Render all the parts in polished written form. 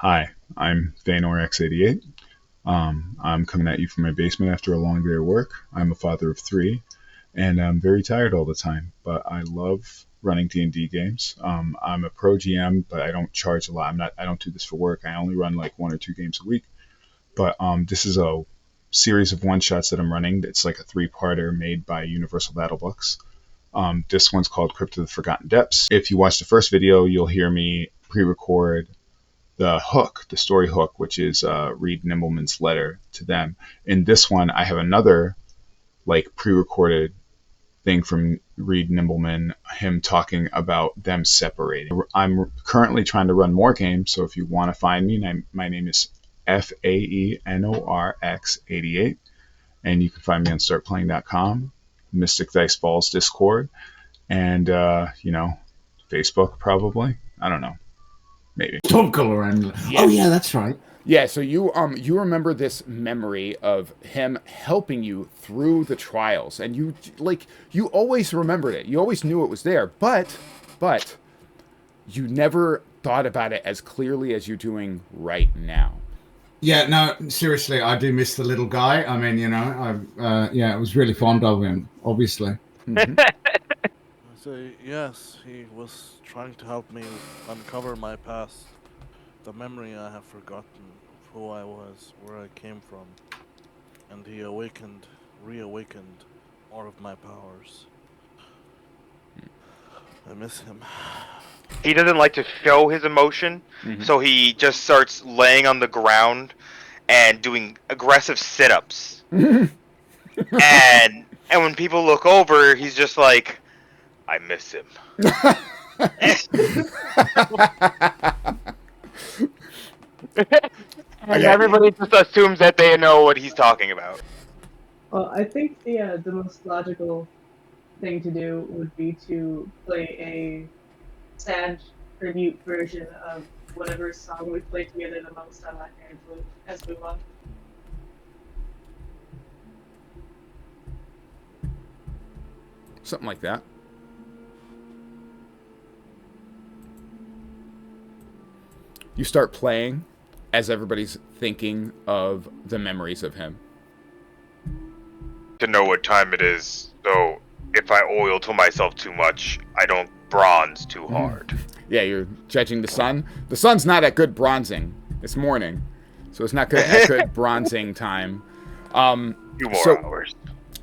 Hi, I'm VanorX88. I'm coming at you from my basement after a long day of work. I'm a father of three, and I'm very tired all the time. But I love running D&D games. I'm a pro GM, but I don't charge a lot. I'm not. I don't do this for work. I only run like 1 or 2 games a week. But this is a series of one shots that I'm running. It's like a three-parter made by Universal Battle Books. This one's called Crypt of the Forgotten Depths. If you watch the first video, you'll hear me pre-record the hook, the story hook, which is Reed Nimbleman's letter to them. In this one, I have another like pre-recorded thing from Reed Nimbleman, him talking about them separating. I'm currently trying to run more games, so if you want to find me, my name is FAENORX88, and you can find me on startplaying.com, Mystic Dice Falls Discord, and Facebook probably. I don't know. Maybe. Tom Colorado. Yes. Oh yeah, that's right. Yeah, so you remember this memory of him helping you through the trials, and you always remembered it. You always knew it was there, but you never thought about it as clearly as you're doing right now. Yeah, no, seriously, I do miss the little guy. I mean, I was really fond of him, obviously. Mm-hmm. So yes, he was trying to help me uncover my past, the memory I have forgotten of who I was, where I came from, and he reawakened more of my powers. I miss him. He doesn't like to show his emotion, so he just starts laying on the ground and doing aggressive sit-ups. and when people look over, he's just like, I miss him. And everybody just assumes that they know what he's talking about. Well, I think the most logical thing to do would be to play a sad tribute version of whatever song we played together the most on that as we move on. Something like that. You start playing as everybody's thinking of the memories of him. To know what time it is, so if I oil to myself too much, I don't bronze too hard. Yeah, you're judging the sun. The sun's not at good bronzing. It's morning, so it's not good at good bronzing time. 2 more hours.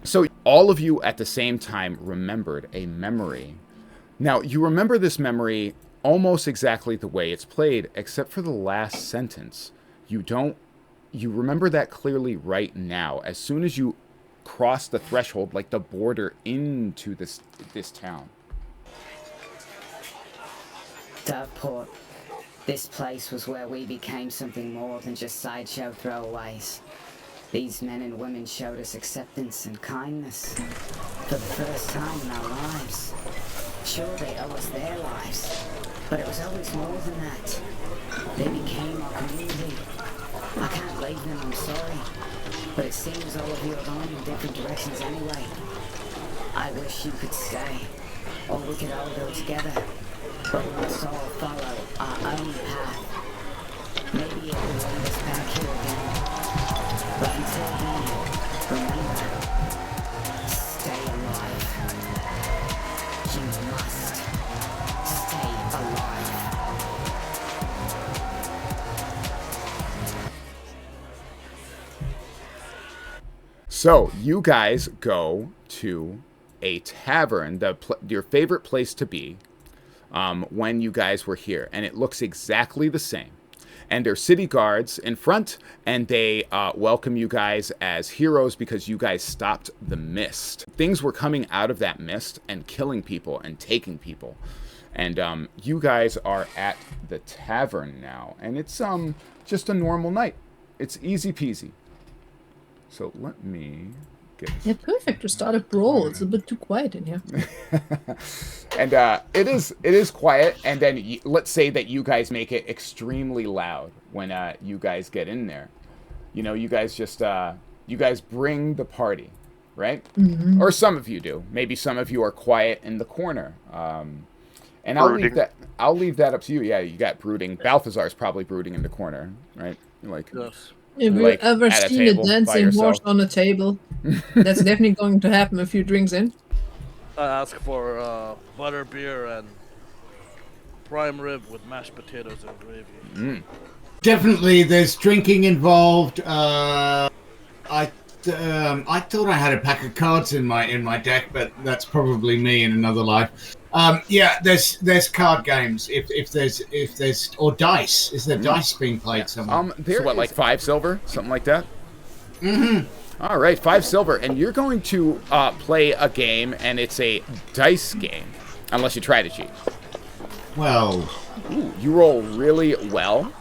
So all of you at the same time remembered a memory. Now, you remember this memory almost exactly the way it's played, except for the last sentence. You remember that clearly right now. As soon as you cross the threshold, like the border into this town. Doveport. This place was where we became something more than just sideshow throwaways. These men and women showed us acceptance and kindness for the first time in our lives. Sure, they owe us their lives, but it was always more than that. They became our community. I can't leave them, I'm sorry, but it seems all of you are going in different directions anyway. I wish you could stay, or we could all go together, but we must all follow our own path. Maybe it will lead us back here again. But until then, remember, stay alive. You must stay alive. So you guys go to a tavern, your favorite place to be, when you guys were here, and it looks exactly the same. And there's city guards in front, and they welcome you guys as heroes because you guys stopped the mist. Things were coming out of that mist and killing people and taking people. And you guys are at the tavern now, and it's just a normal night. It's easy peasy. So let me get... Yeah, perfect to start a brawl. It's a bit too quiet in here. And it is quiet, and then let's say that you guys make it extremely loud when you guys get in there. You know, you guys just you guys bring the party, right? Mm-hmm. Or some of you do. Maybe some of you are quiet in the corner. And Brooding. I'll leave that up to you. Yeah, you got brooding. Balthazar's probably brooding in the corner, right? Like, Yes. Have you Like, ever at a seen a table by dancing yourself. horse on a table? That's definitely going to happen a few drinks in. I ask for butter beer and prime rib with mashed potatoes and gravy. Definitely, there's drinking involved. I thought I had a pack of cards in my deck, but that's probably me in another life. Yeah, there's card games. If there's or dice. Is there dice being played somewhere? So what, like 5 silver, something like that? Mm-hmm. All right, 5 silver, and you're going to play a game, and it's a dice game, unless you try to cheat. Well, Ooh, you roll really well.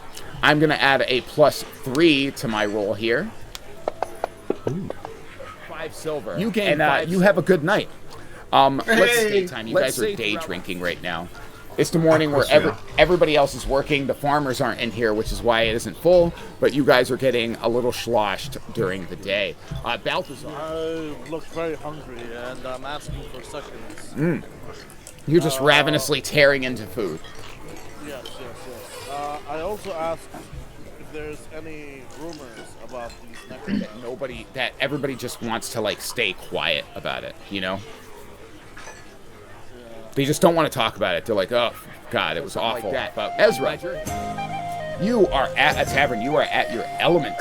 I'm going to add a +3 to my roll here. Ooh. 5 silver. You gain and you have a good night. Let's say daytime. You guys are day drinking right now. It's the morning where everybody else is working. The farmers aren't in here, which is why it isn't full. But you guys are getting a little sloshed during the day. Balthazar. I look very hungry and I'm asking for seconds. You're just ravenously tearing into food. Yes. I also asked if there's any rumors about these necromancers. That everybody just wants to like stay quiet about it, you know? They just don't want to talk about it. They're like, oh, God, it was awful. Like but Ezra, you are at a tavern. You are at your element.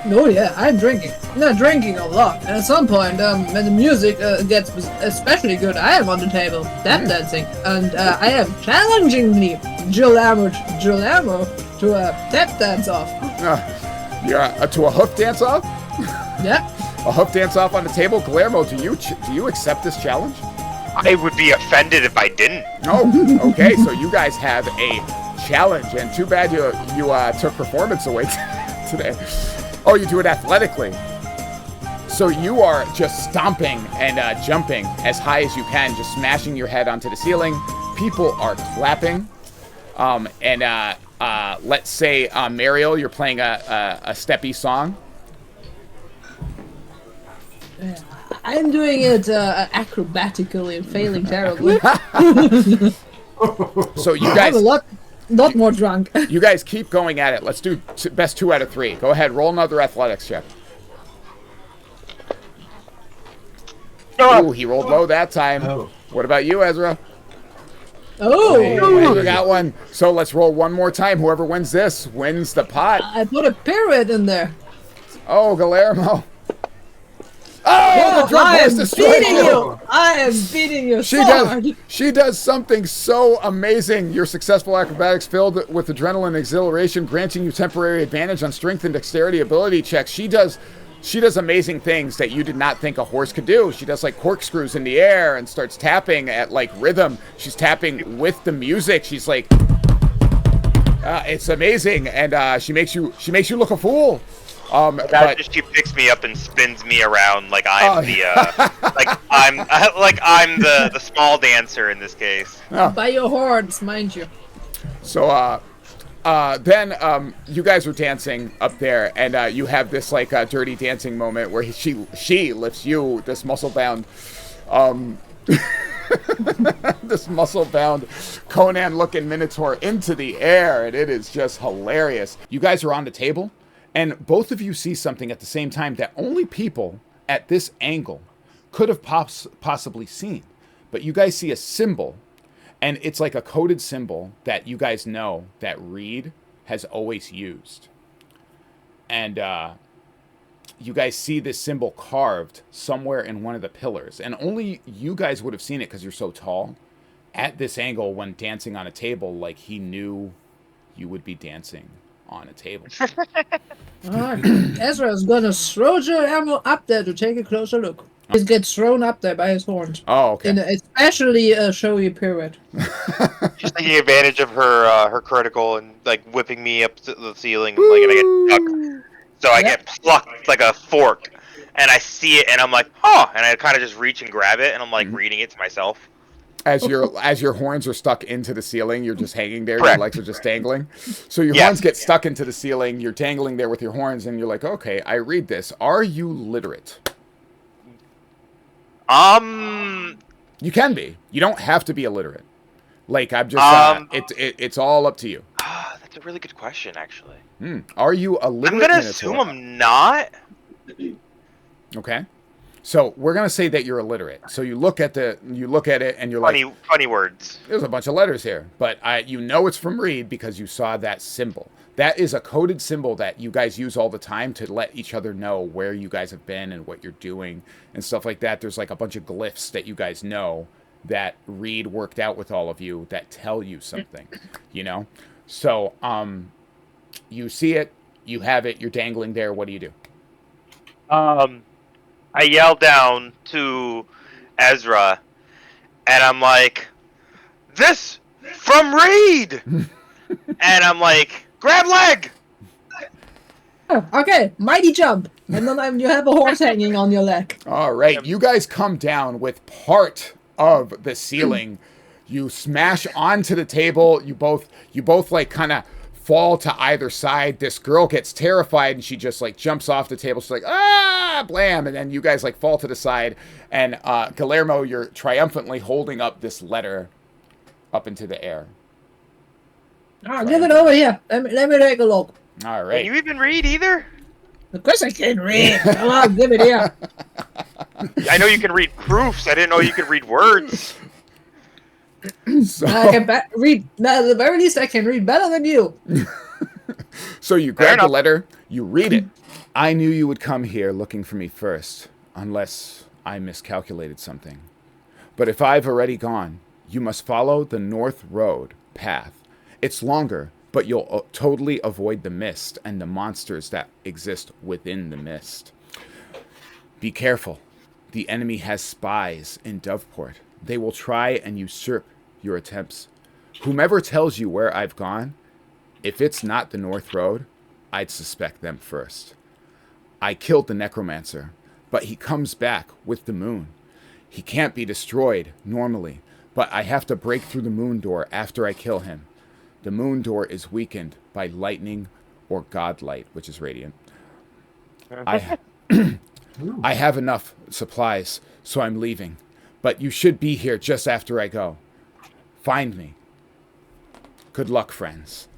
Oh yeah, I'm drinking. Not drinking a lot. And at some point, when the music gets especially good, I am on the table, tap dancing, and I am challengingly Giuliano to a tap dance off. You're to a hoof dance off? Yeah. A hoof dance off on the table? Guillermo, do you accept this challenge? I would be offended if I didn't. Oh, okay. So you guys have a challenge, and too bad you took performance away today. Oh, you do it athletically. So you are just stomping and jumping as high as you can, just smashing your head onto the ceiling. People are clapping. Let's say, Mariel, you're playing a steppy song. I'm doing it acrobatically and failing terribly. So you I'm guys... a lot more drunk. You guys keep going at it. Let's do best 2 out of 3. Go ahead, roll another athletics check. Ooh, he rolled low that time. Oh. What about you, Ezra? Oh! You got one. So let's roll one more time. Whoever wins this wins the pot. I put a pirouette in there. Oh, Guillermo. Oh, the drunk I horse am destroyed beating you! I am beating you so hard! She does something so amazing. Your successful acrobatics filled with adrenaline and exhilaration, granting you temporary advantage on strength and dexterity ability checks. She does amazing things that you did not think a horse could do. She does like corkscrews in the air and starts tapping at like rhythm. She's tapping with the music. She's like, it's amazing, and she makes you look a fool. She picks me up and spins me around like I'm I'm the small dancer in this case. By your horns, mind you. So then you guys are dancing up there, and you have this like dirty dancing moment where she lifts you, this muscle-bound Conan-looking minotaur into the air, and it is just hilarious. You guys are on the table, and both of you see something at the same time that only people at this angle could have possibly seen. But you guys see a symbol, and it's like a coded symbol that you guys know that Reed has always used. And you guys see this symbol carved somewhere in one of the pillars. And only you guys would have seen it because you're so tall. At this angle, when dancing on a table, like he knew you would be dancing on a table. Ezra's gonna throw Giuliano up there to take a closer look. He gets thrown up there by his horns. Oh, okay. In especially a showy pirouette. She's taking advantage of her critical and like whipping me up to the ceiling, and, like, and I get stuck. So I get plucked like a fork, and I see it, and I'm like, oh, and I kind of just reach and grab it, and I'm like reading it to myself. As your horns are stuck into the ceiling, you're just hanging there. Correct. Your legs are just dangling. So your horns get stuck into the ceiling. You're dangling there with your horns, and you're like, okay, I read this. Are you literate? You can be. You don't have to be illiterate. Like I'm just, it's all up to you. That's a really good question, actually. Are you a literate I'm gonna Minotaur? assume I'm not. Okay. So we're gonna say that you're illiterate. So you look at it and you're like, Funny words. there's a bunch of letters here, but you know it's from Reed because you saw that symbol. That is a coded symbol that you guys use all the time to let each other know where you guys have been and what you're doing and stuff like that. There's like a bunch of glyphs that you guys know that Reed worked out with all of you that tell you something, you know? So, you see it, you have it, you're dangling there. What do you do? I yell down to Ezra, and I'm like, "This from Reed," and I'm like, "Grab leg." Oh, okay, mighty jump, and then you have a horse hanging on your leg. All right, you guys come down with part of the ceiling. You smash onto the table. You both like kind of fall to either side. This girl gets terrified and she just like jumps off the table. She's like, ah, blam. And then you guys like fall to the side. And Guillermo, you're triumphantly holding up this letter up into the air. Oh, give it over here. Let me take a look. All right. Can you even read either? Of course I can read. Come on, give it here. I know you can read proofs. I didn't know you could read words. So, I can read. At the very least, I can read better than you. so you grab the letter, you read it. I knew you would come here looking for me first, unless I miscalculated something. But if I've already gone, you must follow the North Road path. It's longer, but you'll totally avoid the mist and the monsters that exist within the mist. Be careful. The enemy has spies in Doveport. They will try and usurp your attempts. Whomever tells you where I've gone, if it's not the North Road, I'd suspect them first. I killed the necromancer, but he comes back with the moon. He can't be destroyed normally, but I have to break through the moon door after I kill him. The moon door is weakened by lightning or godlight, which is radiant. I have enough supplies, so I'm leaving. But you should be here just after I go. Find me. Good luck, friends.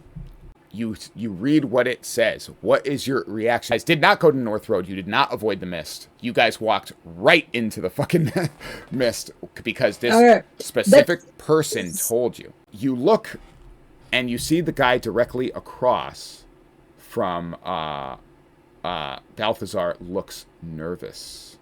You read what it says. What is your reaction? You guys did not go to North Road. You did not avoid the mist. You guys walked right into the fucking mist because this specific person told you. You look and you see the guy directly across from Balthazar looks nervous.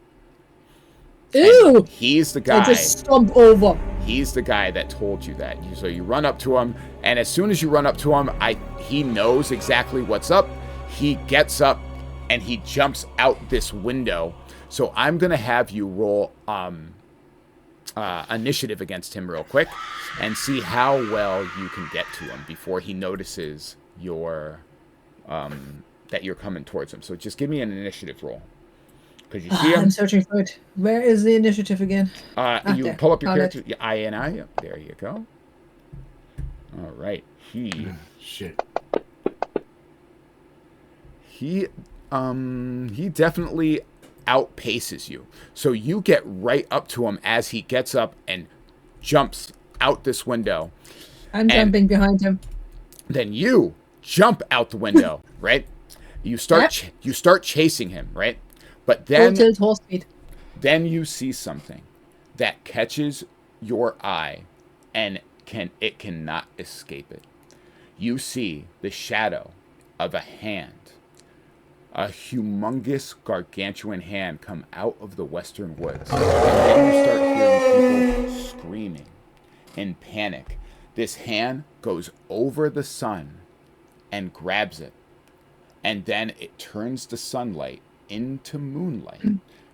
Ew! And he's the guy. I just stump over. He's the guy that told you that. So you run up to him, and as soon as you run up to him, he knows exactly what's up. He gets up, and he jumps out this window. So I'm gonna have you roll initiative against him real quick, and see how well you can get to him before he notices your that you're coming towards him. So just give me an initiative roll. Could you see him? I'm searching for it. Where is the initiative again? You there. pull up your Found character. Yeah, INI. There you go. All right. Shit. He definitely outpaces you. So you get right up to him as he gets up and jumps out this window. I'm jumping behind him. Then you jump out the window, right? You start you start chasing him, right? But then Full speed. Then you see something that catches your eye and it cannot escape it. You see the shadow of a hand. A humongous gargantuan hand come out of the western woods. And then you start hearing people screaming in panic. This hand goes over the sun and grabs it. And then it turns the sunlight into moonlight,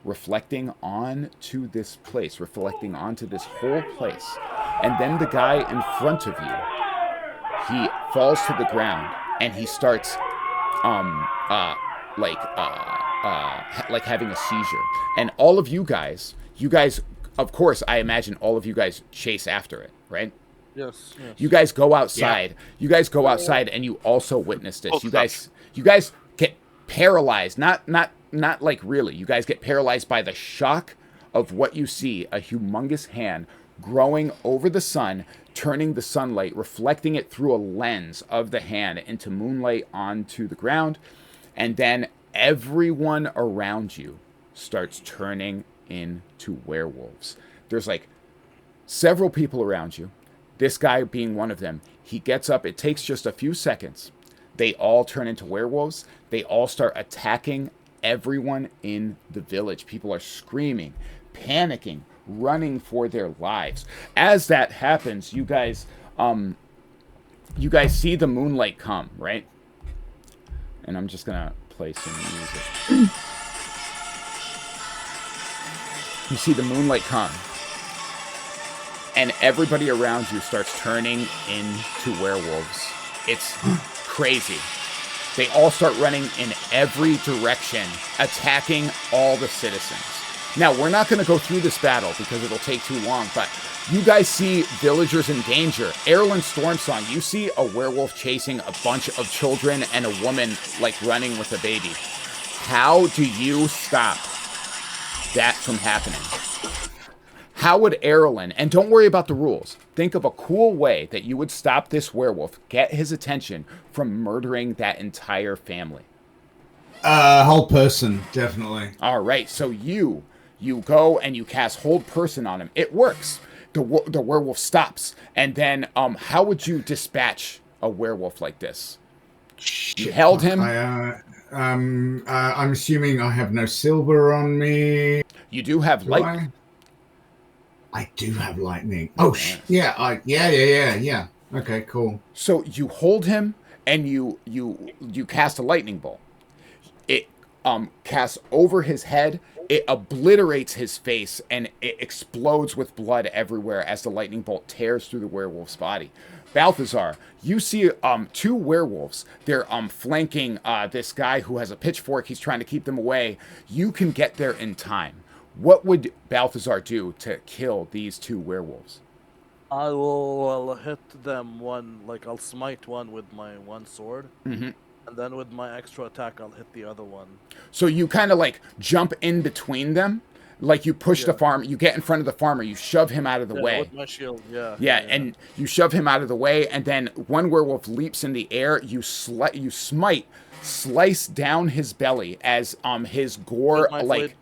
reflecting onto this place, reflecting onto this whole place. And then the guy in front of you, he falls to the ground and he starts like having a seizure. And all of you guys, of course, I imagine all of you guys chase after it, right? Yes. You guys go outside. Yeah. You guys go outside and you also witness this. You guys get paralyzed. Not like really. You guys get paralyzed by the shock of what you see, a humongous hand growing over the sun, turning the sunlight, reflecting it through a lens of the hand into moonlight onto the ground. And then everyone around you starts turning into werewolves. There's like several people around you, this guy being one of them. He gets up, it takes just a few seconds. They all turn into werewolves. They all start attacking everyone in the village. People are screaming, panicking, running for their lives. As that happens, you guys see the moonlight come, right? And I'm just gonna play some music. You see the moonlight come, and everybody around you starts turning into werewolves. It's crazy. They all start running in every direction, attacking all the citizens. Now, we're not going to go through this battle because it'll take too long, but you guys see villagers in danger. Erlen Stormsong, you see a werewolf chasing a bunch of children and a woman, like, running with a baby. How do you stop that from happening? How would Erlen, and don't worry about the rules, think of a cool way that you would stop this werewolf, get his attention from murdering that entire family? Whole person, definitely. All right, so you go and you cast Hold Person on him. It works. The werewolf stops. And then how would you dispatch a werewolf like this? You held him. I'm assuming I have no silver on me. You do have light. I do have lightning. Oh, yeah. Yeah. Okay, cool. So you hold him and you cast a lightning bolt. It casts over his head. It obliterates his face and it explodes with blood everywhere as the lightning bolt tears through the werewolf's body. Balthazar, you see two werewolves. They're flanking this guy who has a pitchfork. He's trying to keep them away. You can get there in time. What would Balthazar do to kill these two werewolves? I will hit them one, like I'll smite one with my one sword, and then with my extra attack I'll hit the other one. So you kind of like jump in between them, like you push the farmer, you get in front of the farmer, you shove him out of the way. With my shield, yeah, and you shove him out of the way, and then one werewolf leaps in the air, you smite, slice down his belly as his gore like...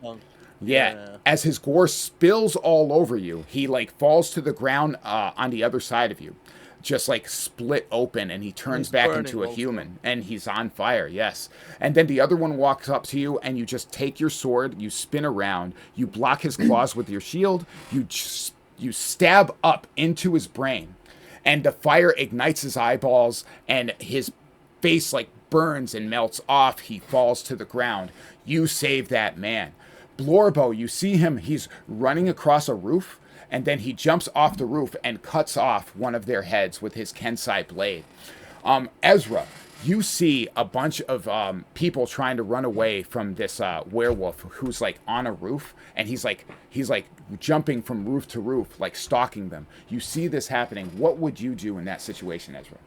Yeah, as his gore spills all over you, he like falls to the ground on the other side of you, just like split open, and he turns back into a human, and he's on fire, yes. And then the other one walks up to you, and you just take your sword, you spin around, you block his claws with your shield, you stab up into his brain, and the fire ignites his eyeballs, and his face like burns and melts off. He falls to the ground. You save that man. Blorbo, you see him, he's running across a roof, and then he jumps off the roof and cuts off one of their heads with his Kensai blade. Ezra, you see a bunch of people trying to run away from this werewolf who's like on a roof, and he's like jumping from roof to roof, like stalking them. You see this happening. What would you do in that situation, Ezra?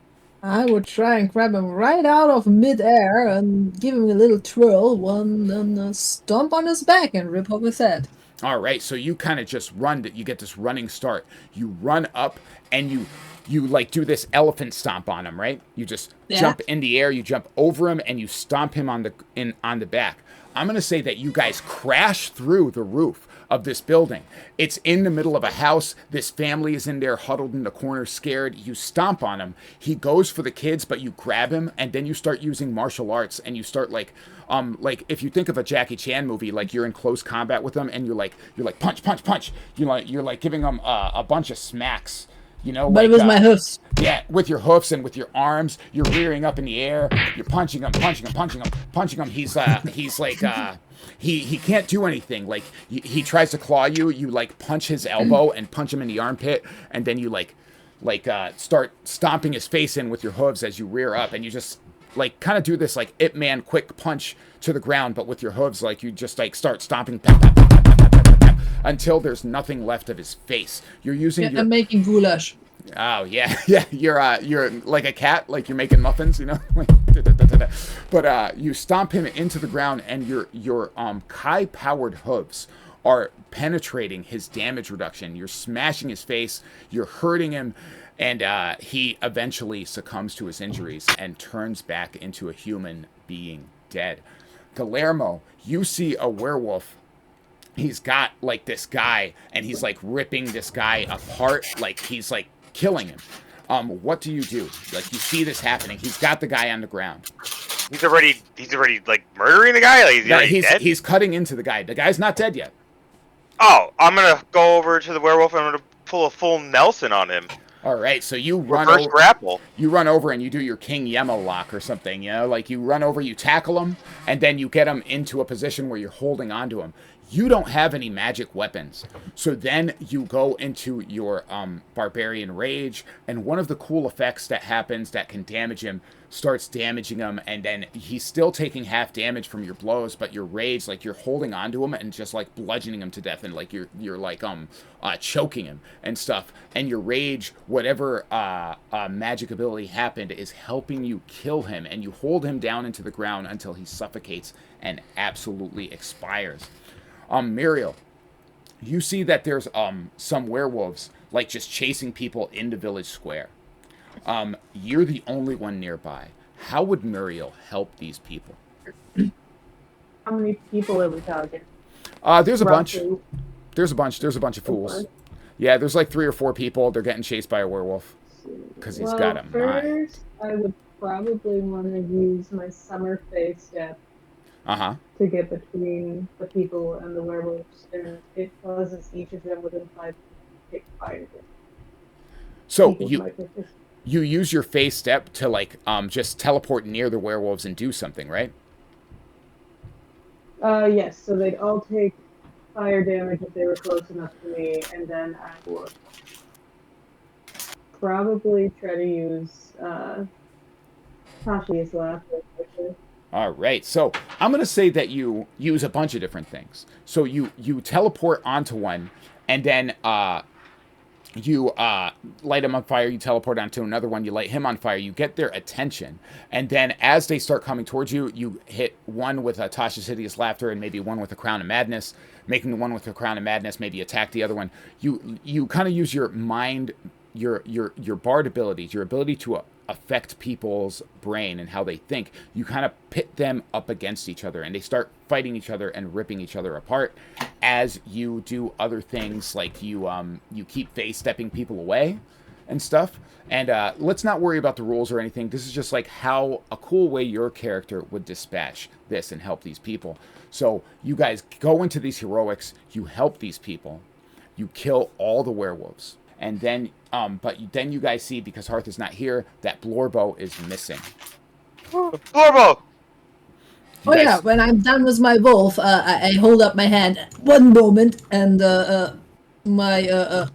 I would try and grab him right out of midair and give him a little twirl, then stomp on his back and rip off his head. All right, so you kind of just run. You get this running start. You run up and you like do this elephant stomp on him, right? You just jump in the air. You jump over him and you stomp him on the back. I'm gonna say that you guys crash through the roof of this building. It's in the middle of a house. This family is in there huddled in the corner, scared. You stomp on him. He goes for the kids, but you grab him, and then you start using martial arts, and you start like if you think of a Jackie Chan movie, like you're in close combat with them, and you're like punch, punch, punch. You're like giving them a bunch of smacks. You know, but like, it was my hoofs. Yeah, with your hoofs and with your arms, you're rearing up in the air. You're punching him. He's like he can't do anything. Like he tries to claw you. You like punch his elbow and punch him in the armpit, and then you start stomping his face in with your hooves as you rear up, and you just like kind of do this like Ip Man quick punch to the ground, but with your hooves. Like you just like start stomping. Until there's nothing left of his face. You're using I'm making goulash. Oh yeah. You're like a cat, like you're making muffins, you know. But you stomp him into the ground, and your Kai powered hooves are penetrating his damage reduction. You're smashing his face. You're hurting him, And he eventually succumbs to his injuries and turns back into a human being dead. Guillermo, you see a werewolf. He's got like this guy, and he's like ripping this guy apart, like he's like killing him. What do? Like you see this happening. He's got the guy on the ground. He's already like murdering the guy. Like he's already dead. He's cutting into the guy. The guy's not dead yet. Oh, I'm gonna go over to the werewolf and I'm gonna pull a full Nelson on him. All right, so you Reverse grapple. You run over and you do your King Yemo lock or something, you know? Like you run over, you tackle him, and then you get him into a position where you're holding onto him. You don't have any magic weapons. So then you go into your Barbarian Rage, and one of the cool effects that happens that can damage him starts damaging him, and then he's still taking half damage from your blows, but your Rage, like you're holding onto him and just like bludgeoning him to death, and like you're like choking him and stuff. And your Rage, whatever magic ability happened, is helping you kill him, and you hold him down into the ground until he suffocates and absolutely expires. Muriel, you see that there's some werewolves like just chasing people into Village Square. You're the only one nearby. How would Muriel help these people? How many people are we talking? There's a bunch. Roughly. There's a bunch of fools. Yeah, there's like 3 or 4 people. They're getting chased by a werewolf because he's got a mind. First, I would probably want to use my summer phase step to get between the people and the werewolves, and it causes each of them within 5 to take fire. So you use your phase step to like just teleport near the werewolves and do something, right? Yes. So they'd all take fire damage if they were close enough to me, and then I would probably try to use Tashi's laughter. All right, so I'm going to say that you use a bunch of different things. So you teleport onto one, and then you light him on fire, you teleport onto another one, you light him on fire, you get their attention, and then as they start coming towards you, you hit one with Tasha's Hideous Laughter and maybe one with a Crown of Madness, making the one with the Crown of Madness maybe attack the other one. You kind of use your mind, your bard abilities, your ability to affect people's brain and how they think. You kind of pit them up against each other, and they start fighting each other and ripping each other apart. As you do other things, like you keep face stepping people away and stuff. And let's not worry about the rules or anything. This is just like how a cool way your character would dispatch this and help these people. So you guys go into these heroics, you help these people, you kill all the werewolves. And then, then you guys see, because Hearth is not here, that Blorbo is missing. Blorbo! Yeah, when I'm done with my wolf, I hold up my hand. One moment, and my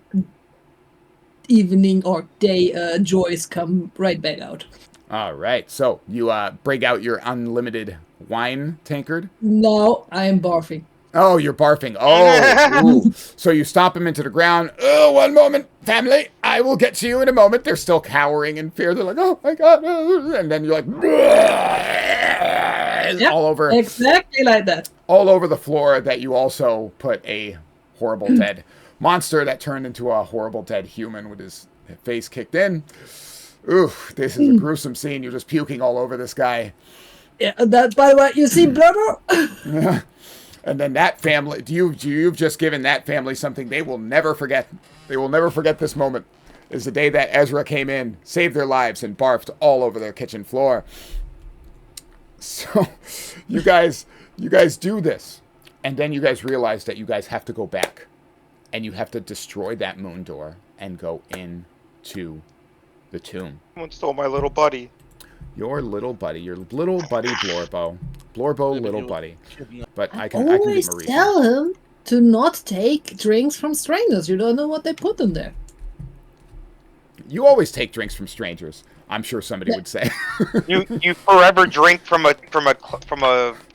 evening or day joys come right back out. All right, so you break out your unlimited wine tankard? No, I am barfing. Oh, you're barfing. Oh, so you stomp him into the ground. Oh, one moment, family. I will get to you in a moment. They're still cowering in fear. They're like, oh my God. And then you're like, yep, all over. Exactly like that. All over the floor that you also put a horrible dead monster that turned into a horrible dead human with his face kicked in. Oof, this is a gruesome scene. You're just puking all over this guy. Yeah, that, by the way, you see, brother? And then that family, you've just given that family something they will never forget. They will never forget this moment. Is the day that Ezra came in, saved their lives, and barfed all over their kitchen floor. So, you guys do this. And then you guys realize that you guys have to go back. And you have to destroy that moon door and go into the tomb. Someone stole my little buddy. Your little buddy Blorbo. Blorbo, little buddy. But I can always give him a reason. tell him to not take drinks from strangers. You don't know what they put in there. You always take drinks from strangers. I'm sure somebody would say. You forever drink from a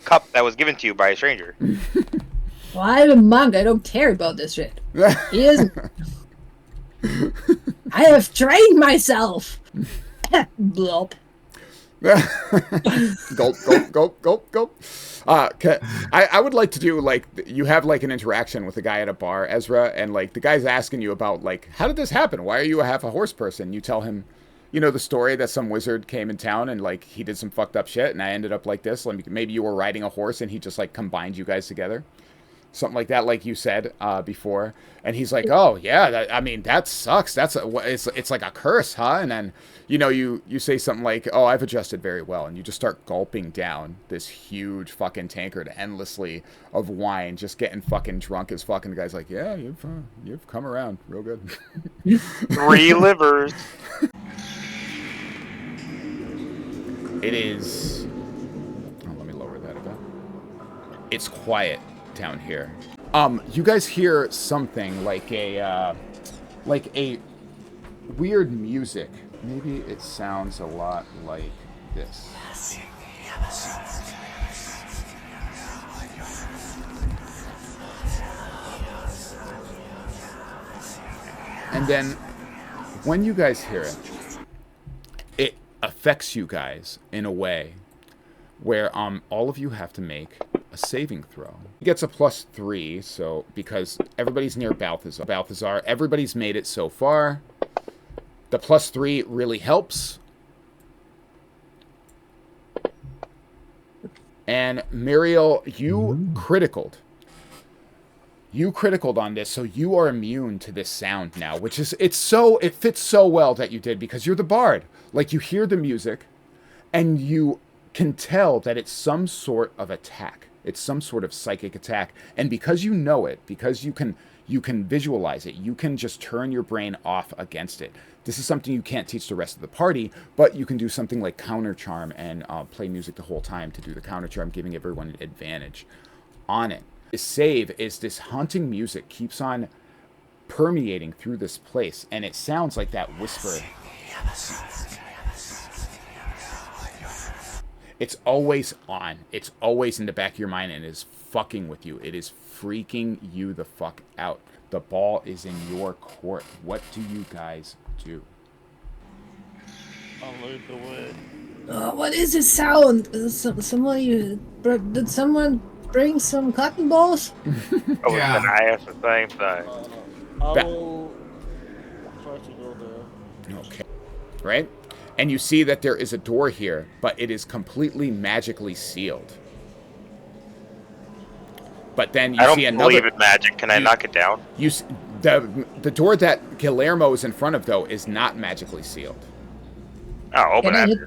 cup that was given to you by a stranger. Well, I'm a monk. I don't care about this shit. He isn't. I have trained myself. Blop. Gulp, gulp, gulp, gulp, gulp. I would like to do, like, you have, like, an interaction with a guy at a bar, Ezra, and, like, the guy's asking you about, like, how did this happen? Why are you a half a horse person? You tell him, you know, the story that some wizard came in town and, like, he did some fucked up shit, and I ended up like this. Like, maybe you were riding a horse and he just, like, combined you guys together. Something like that, like you said before. And he's like, oh, yeah, I mean, that sucks. It's like a curse, huh? And then, you know, you say something like, oh, I've adjusted very well. And you just start gulping down this huge fucking tankard endlessly of wine, just getting fucking drunk as fucking. The guy's like, yeah, you've come around real good. 3 livers. It is... Oh, let me lower that a bit. It's quiet down here. You guys hear something like a weird music. Maybe it sounds a lot like this. And then when you guys hear it, it affects you guys in a way where all of you have to make a saving throw. He gets a +3, so because everybody's near Balthazar, everybody's made it so far. The +3 really helps. And Muriel, you criticaled. You criticaled on this, so you are immune to this sound now, which is, it fits so well that you did, because you're the bard. Like, you hear the music, and you can tell that it's some sort of attack. It's some sort of psychic attack. And because you know it, because you can visualize it, you can just turn your brain off against it. This is something you can't teach the rest of the party, but you can do something like counter charm and play music the whole time to do the counter charm, giving everyone an advantage on it. The save is this haunting music keeps on permeating through this place, and it sounds like that whisper. It's always on. It's always in the back of your mind, and it is fucking with you. It is freaking you the fuck out. The ball is in your court. What do you guys do? I'll lead the way. What is this sound? Did someone bring some cotton balls? Oh, Yeah. and I asked the same thing. I will try to go there. Okay. Right? And you see that there is a door here, but it is completely magically sealed. But then you see another... I don't believe in magic. Can I knock it down? The door that Guillermo is in front of, though, is not magically sealed. Oh, open it.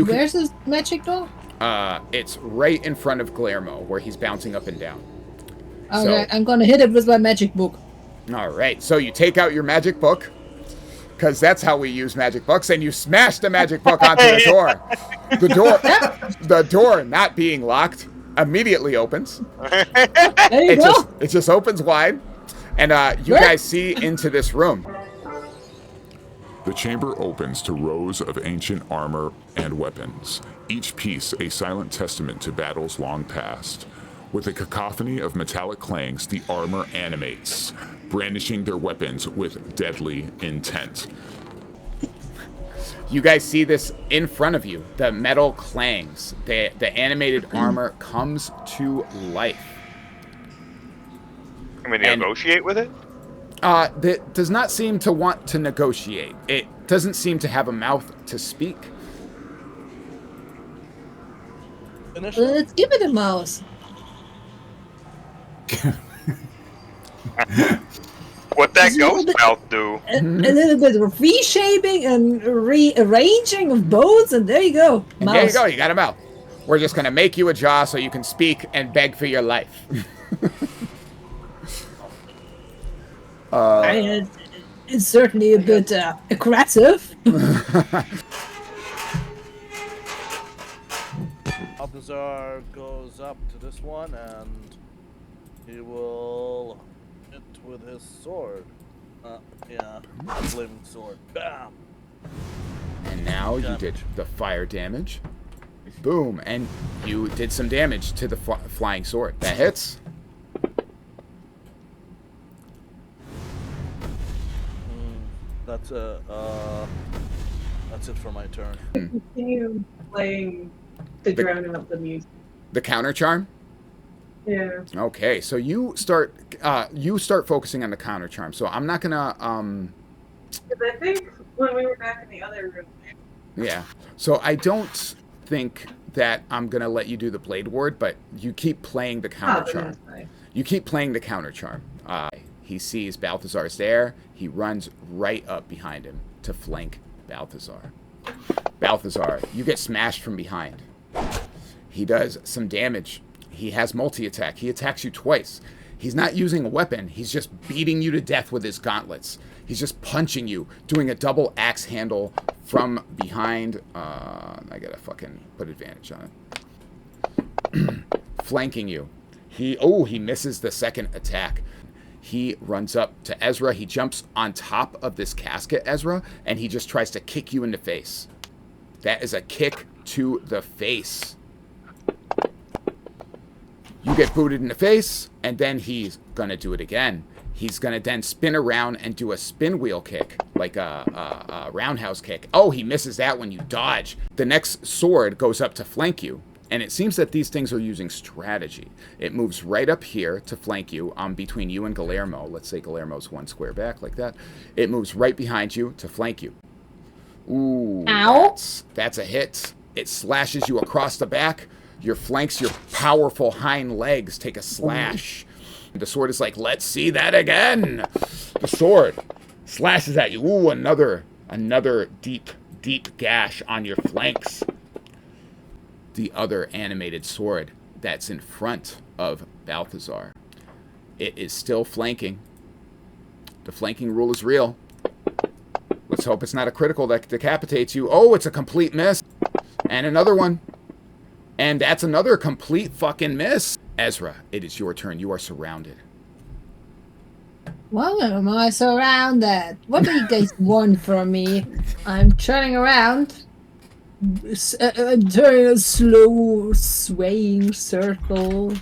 Where's this magic door? It's right in front of Guillermo, where he's bouncing up and down. Okay, I'm gonna hit it with my magic book. All right, so you take out your magic book, because that's how we use magic books, and you smash the magic book onto the door. The door, not being locked, immediately opens. There you go. It just opens wide, and you guys see into this room. The chamber opens to rows of ancient armor and weapons, each piece a silent testament to battles long past. With a cacophony of metallic clangs, the armor animates, brandishing their weapons with deadly intent. You guys see this in front of you. The metal clangs. The animated armor comes to life. Can we negotiate with it? That does not seem to want to negotiate. It doesn't seem to have a mouth to speak. Let's give it a mouse. What that ghost mouth do? A little bit of reshaping and rearranging of bones, and there you go. And there you go, you got a mouth. We're just going to make you a jaw so you can speak and beg for your life. It's certainly a bit aggressive. Balthazar goes up to this one and he will hit with his sword. Flaming sword. Bam! And now you did the fire damage. Boom, and you did some damage to the flying sword. That hits. That's a That's it for my turn. Continue playing to drown out the music. The counter charm? Yeah. Okay, so you start focusing on the counter charm. So I'm not gonna Because I think when we were back in the other room. yeah. So I don't think that I'm gonna let you do the blade ward, but you keep playing the counter charm. You keep playing the counter charm. He sees Balthazar's there. He runs right up behind him to flank Balthazar. Balthazar, you get smashed from behind. He does some damage. He has multi-attack. He attacks you twice. He's not using a weapon. He's just beating you to death with his gauntlets. He's just punching you, doing a double axe handle from behind. I gotta fucking put advantage on it. Flanking you. He misses the second attack. He runs up to Ezra. He jumps on top of this casket, Ezra, and he just tries to kick you in the face. That is a kick to the face. You get booted in the face, and then he's going to do it again. He's going to then spin around and do a spin wheel kick, like a roundhouse kick. Oh, he misses that when you dodge. The next sword goes up to flank you. And it seems that these things are using strategy. It moves right up here to flank you between you and Guillermo. Let's say Guillermo's one square back like that. It moves right behind you to flank you. Ooh, ow. That's a hit. It slashes you across the back. Your flanks, your powerful hind legs take a slash. The sword is like, let's see that again. The sword slashes at you. Ooh, another deep, deep gash on your flanks. The other animated sword that's in front of Balthazar. It is still flanking. The flanking rule is real. Let's hope it's not a critical that decapitates you. Oh, it's a complete miss. And another one. And that's another complete fucking miss. Ezra, it is your turn. You are surrounded. Why am I surrounded? What do you guys want from me? I'm turning around. Turning a slow, swaying circle.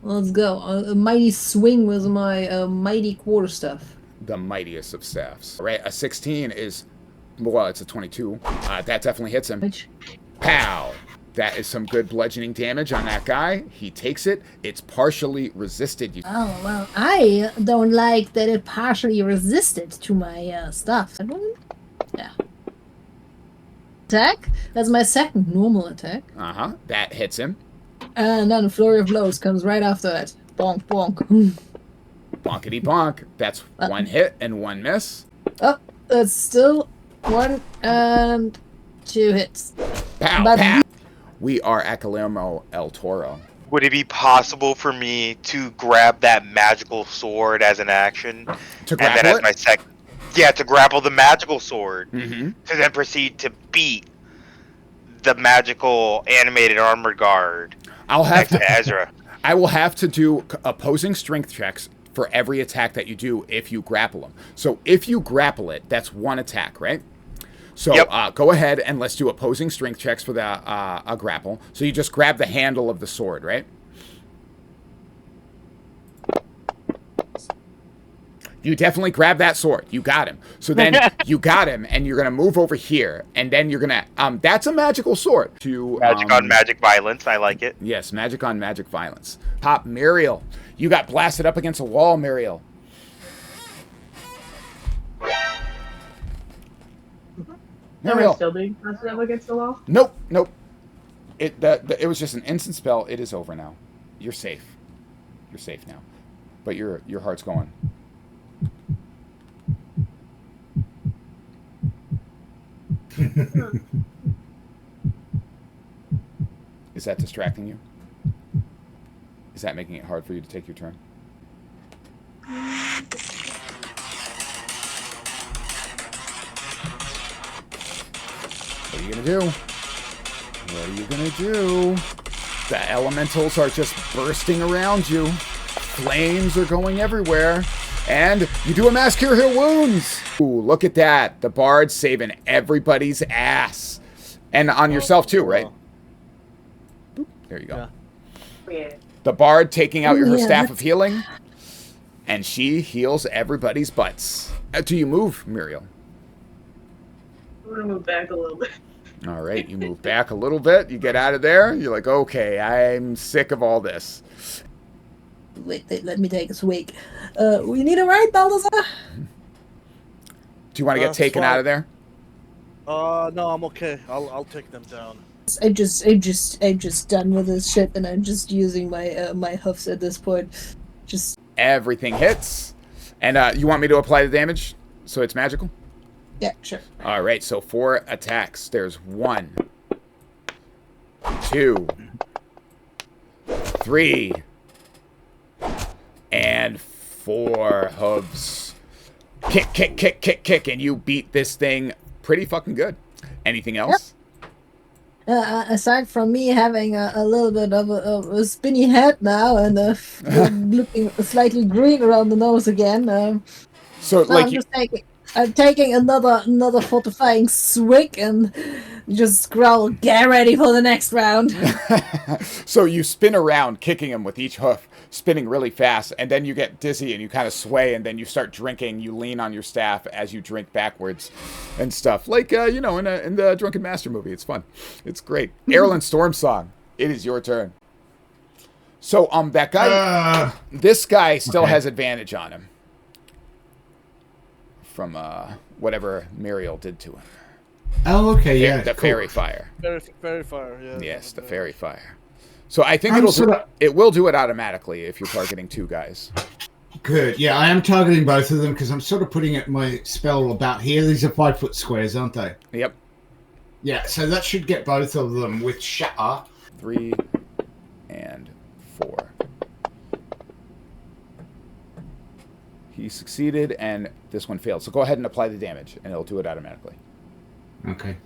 Let's go. A mighty swing with my mighty quarterstaff. The mightiest of staffs. All right, a 16 is, well, it's a 22. That definitely hits him. Pow! That is some good bludgeoning damage on that guy. He takes it. It's partially resisted. Oh, well, I don't like that it partially resisted to my stuff. Yeah. Attack? That's my second normal attack. Uh-huh. That hits him. And then a flurry of blows comes right after that. Bonk, bonk. Bonkety bonk. That's one hit and one miss. Oh, that's still 1 and 2 hits. Pow, But pow. We are at Guillermo El Toro. Would it be possible for me to grab that magical sword as an action? To and then grapple as it? my second, yeah, to grapple the magical sword, Mm-hmm. to then proceed to beat the magical animated armored guard. I'll have next to Ezra. I will have to do opposing strength checks for every attack that you do if you grapple them. So if you grapple it, that's one attack, right? So Yep. Go ahead and let's do opposing strength checks for the a grapple. So you just grab the handle of the sword, right? You definitely grab that sword. You got him. So then you got him, and you're gonna move over here, and then you're gonna that's a magical sword. Magic on magic violence. I like it. Yes, magic on magic violence. Pop Muriel. You got blasted up against a wall, Muriel. Am I Muriel. still being blasted up against the wall? Nope. It was just an instant spell. It is over now. You're safe. You're safe now. But your heart's going. Is that distracting you? Is that making it hard for you to take your turn? What are you gonna do? What are you gonna do? The elementals are just bursting around you. Flames are going everywhere. And you do a mass cure heal wounds. Ooh, look at that. The bard's saving everybody's ass. And on yourself too, right? Boop, there you go. Yeah. The bard taking out her Yeah, staff of healing. And she heals everybody's butts. Do you move, Muriel? I'm gonna move back a little bit. All right, you move back a little bit. You get out of there. You're like, okay, I'm sick of all this. Wait, let me take a swig. We need a ride, Balthazar? Do you want to get taken out of there? No, I'm okay. I'll take them down. I'm just done with this shit, and I'm just using my my hoofs at this point. Just everything hits, and you want me to apply the damage so it's magical? Yeah, sure. All right, so 4 attacks. There's 1, 2, 3, and 4 hooves. Kick, and you beat this thing pretty fucking good. Anything else? Aside from me having a little bit of a spinny head now and looking slightly green around the nose again, so like I'm taking another fortifying swig and just growl, get ready for the next round. So you spin around, kicking him with each hoof, spinning really fast, and then you get dizzy and you kind of sway, and then you start drinking. You lean on your staff as you drink backwards and stuff. Like, in the Drunken Master movie. It's fun. It's great. Erlen Storm Song, it is your turn. So, that guy, this guy still has advantage on him. From whatever Muriel did to him. Oh, okay, yeah. The fairy fire. Fairy fire, yeah. Yes, the fairy fire. So I think it will do it automatically if you're targeting 2 guys. Good. Yeah, I am targeting both of them because I'm sort of putting it my spell about here. These are 5-foot squares, aren't they? Yep. Yeah, so that should get both of them with shatter. 3 and 4. He succeeded, and this one failed. So go ahead and apply the damage, and it'll do it automatically. Okay.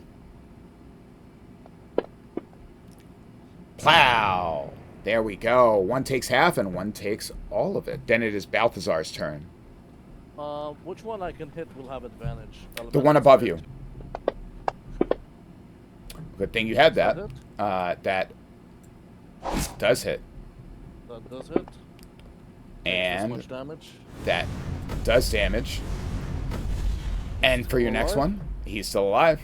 Plow! There we go. One takes half, and one takes all of it. Then it is Balthazar's turn. Which one I can hit will have advantage? The one above you. Good thing you had that. That does hit. That does hit. And much damage. That does damage. And for your next one, he's still alive.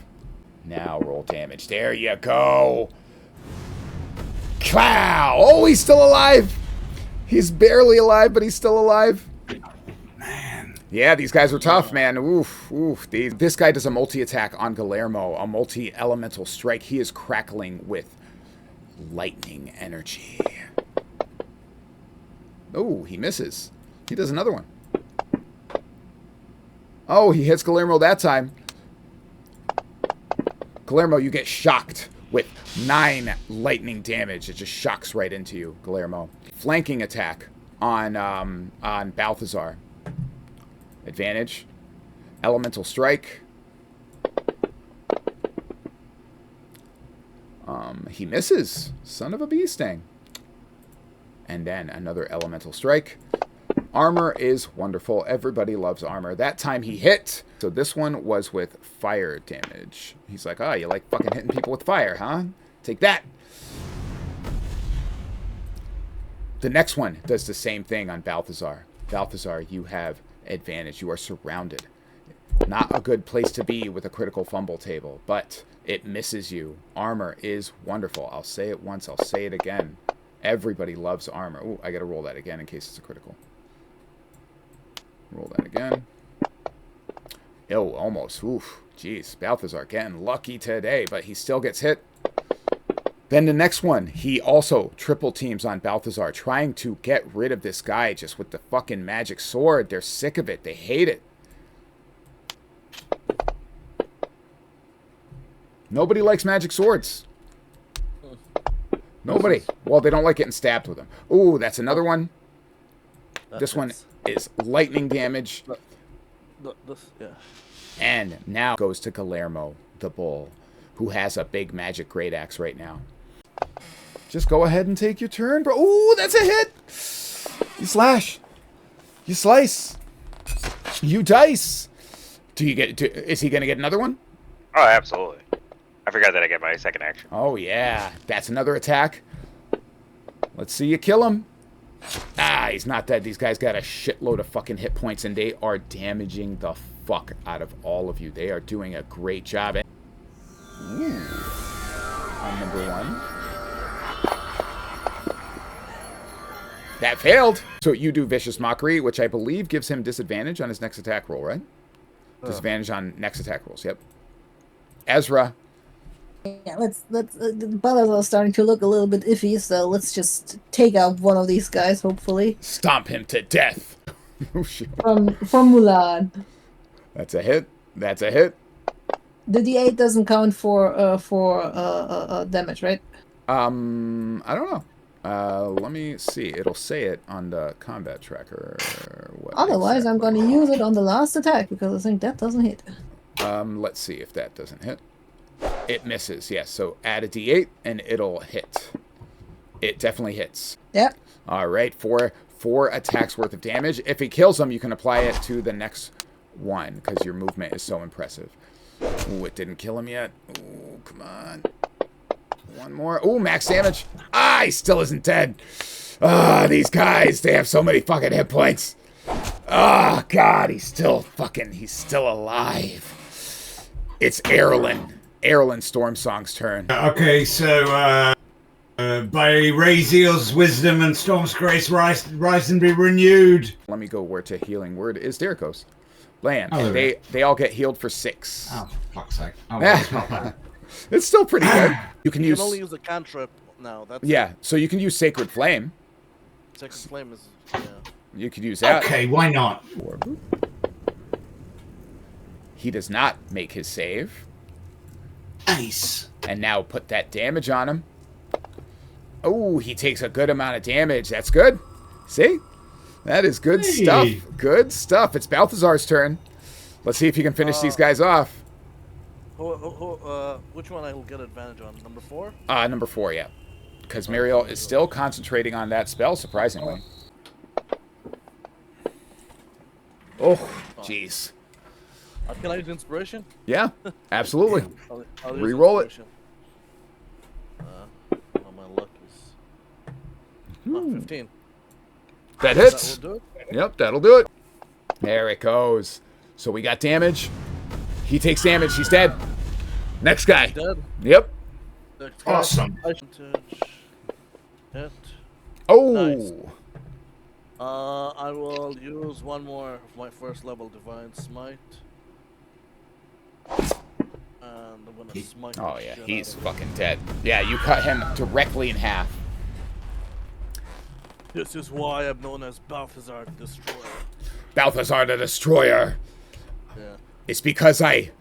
Now roll damage. There you go. Wow! Oh, he's still alive. He's barely alive, but he's still alive. Man. Yeah, these guys were tough, man. Oof. This guy does a multi-attack on Guillermo, a multi-elemental strike. He is crackling with lightning energy. Oh, he misses. He does another one. Oh, he hits Guillermo that time. Guillermo, you get shocked with 9 lightning damage. It just shocks right into you, Guillermo. Flanking attack on Balthazar. Advantage. Elemental strike. He misses. Son of a bee sting. And then another elemental strike. Armor is wonderful. Everybody loves armor. That time he hit. So this one was with fire damage. He's like, oh, you like fucking hitting people with fire, huh? Take that. The next one does the same thing on Balthazar. Balthazar, you have advantage. You are surrounded. Not a good place to be with a critical fumble table, but it misses you. Armor is wonderful. I'll say it once. I'll say it again. Everybody loves armor. Ooh, I got to roll that again in case it's a critical. Roll that again. Oh, almost. Oof. Jeez. Balthazar getting lucky today, but he still gets hit. Then the next one, he also triple teams on Balthazar, trying to get rid of this guy just with the fucking magic sword. They're sick of it. They hate it. Nobody likes magic swords. Nobody. Well, they don't like getting stabbed with them. Ooh, that's another one. This one is lightning damage. Yeah. And now goes to Guillermo, the bull, who has a big magic great axe right now. Just go ahead and take your turn, bro. Ooh, that's a hit. You slash. You slice. You dice. Do you get? Is he going to get another one? Oh, absolutely. I forgot that I get my second action. Oh, yeah. That's another attack. Let's see you kill him. Ah, he's not dead. These guys got a shitload of fucking hit points, and they are damaging the fuck out of all of you. They are doing a great job. Ooh. On number 1. That failed. So you do Vicious Mockery, which I believe gives him disadvantage on his next attack roll, right? Disadvantage on next attack rolls, yep. Ezra. Yeah, let's Balazar's starting to look a little bit iffy, so let's just take out one of these guys, hopefully. Stomp him to death. Oh, shit. From Mulan. That's a hit. That's a hit. The D8 doesn't count for damage, right? I don't know. Let me see. It'll say it on the combat tracker. Otherwise, I'm going to use it on the last attack because I think that doesn't hit. Let's see if that doesn't hit. It misses, yes. So add a D8 and it'll hit. It definitely hits. Yep. All right, four attacks worth of damage. If it kills them, you can apply it to the next one because your movement is so impressive. Ooh, it didn't kill him yet. Ooh, come on. One more. Ooh, max damage. Ah, he still isn't dead. Ah, these guys, they have so many fucking hit points. Ah, God, he's still alive. It's Erlen Stormsong's turn. Okay, so by Raziel's wisdom and Storm's grace, rise and be renewed. Let me go where to healing word is Derricos. Land. Oh, They all get healed for 6. Oh, for fuck's sake. Oh, that's not bad. It's still pretty good. You can You use can only use a cantrip now. That's yeah, so you can use Sacred Flame. Sacred Flame is yeah. You could use that. Okay, why not? He does not make his save. Nice. And now put that damage on him. Oh, he takes a good amount of damage. That's good. See? That is good stuff. Good stuff. It's Balthazar's turn. Let's see if he can finish these guys off. Which one I will get advantage on? Number 4? Number 4, yeah. Because Muriel is still concentrating on that spell, surprisingly. Oh, jeez. Can I use inspiration? Yeah, absolutely. I'll use Reroll it. My luck is 15. That hits. That will do it? Yep, that'll do it. There it goes. So we got damage. He takes damage. He's dead. Next guy. Dead. Yep. Awesome. Hit. Oh. Nice. I will use one more of my first level Divine Smite. And I'm gonna smite the Oh, yeah. shit He's out of fucking dead. Yeah, you cut him directly in half. him. This is why I'm known as Balthazar the Destroyer. Balthazar the Destroyer. Yeah. It's because I